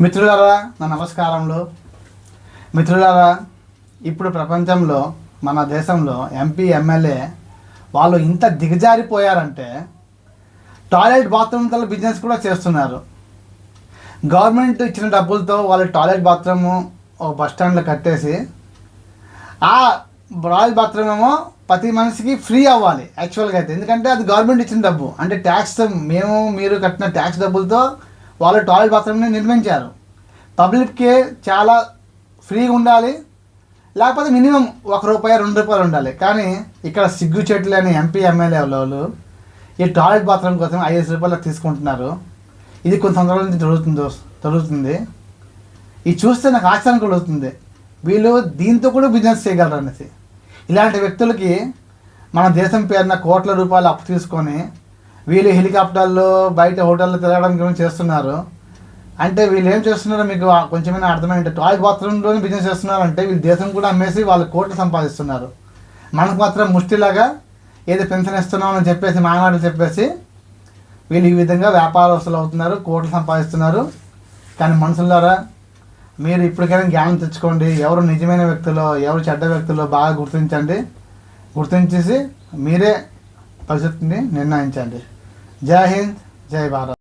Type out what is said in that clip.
మిత్రులారా, నా నమస్కారములు. మిత్రులారా, ఇప్పుడు ప్రపంచంలో మన దేశంలో ఎంపీ ఎమ్మెల్యే వాళ్ళు ఇంత దిగజారిపోయారంటే టాయిలెట్ బాత్రూమ్తో బిజినెస్ కూడా చేస్తున్నారు. గవర్నమెంట్ ఇచ్చిన డబ్బులతో వాళ్ళు టాయిలెట్ బాత్రూము ఒక బస్ స్టాండ్లో కట్టేసి ఆ టాయిలెట్ బాత్రూమ్ ఏమో ప్రతి మనిషికి ఫ్రీ అవ్వాలి యాక్చువల్గా అయితే. ఎందుకంటే అది గవర్నమెంట్ ఇచ్చిన డబ్బు, అంటే ట్యాక్స్ మీరు కట్టిన ట్యాక్స్ డబ్బులతో వాళ్ళు టాయిలెట్ బాత్రూమ్ని నిర్మించారు. పబ్లిక్కి చాలా ఫ్రీగా ఉండాలి, లేకపోతే మినిమం ₹1 ₹2 ఉండాలి. కానీ ఇక్కడ సిగ్గు చెట్లు అని ఎంపీ ఎమ్మెల్యే వాళ్ళు ఈ టాయిలెట్ బాత్రూమ్ కోసం ₹5 తీసుకుంటున్నారు. ఇది కొన్ని సంవత్సరాల నుంచి జరుగుతుంది. ఇది చూస్తే నాకు ఆశ్చర్యం కలుగుతుంది. వీళ్ళు దీంతో కూడా బిజినెస్ చేయగలరు అనేసి. ఇలాంటి వ్యక్తులకి మన దేశం పేరున కోట్ల రూపాయలు అప్పు తీసుకొని వీళ్ళు హెలికాప్టర్లు బయట హోటల్లో తిరగడం గురించి చేస్తున్నారు. అంటే వీళ్ళు ఏం చేస్తున్నారో మీకు కొంచెమైనా అర్థమైంటే, టాయిలెట్ బాత్రూంలోనే బిజినెస్ చేస్తున్నారంటే వీళ్ళు దేశం కూడా అమ్మేసి వాళ్ళు కోట్లు సంపాదిస్తున్నారు. మనకు మాత్రం ముష్టిలాగా ఏదో పెన్షన్ ఇస్తున్నామని చెప్పేసి మానాడు చెప్పేసి వీళ్ళు ఈ విధంగా వ్యాపారస్తులు అవుతున్నారు, కోట్లు సంపాదిస్తున్నారు. కానీ మనుషులారా, మీరు ఇప్పటికైనా జ్ఞానం తెచ్చుకోండి. ఎవరు నిజమైన వ్యక్తులు, ఎవరు చెడ్డ వ్యక్తులు బాగా గుర్తించేసి మీరే భవిష్యత్తుని నిర్ణయించండి. జై హింద్, జై భారత్.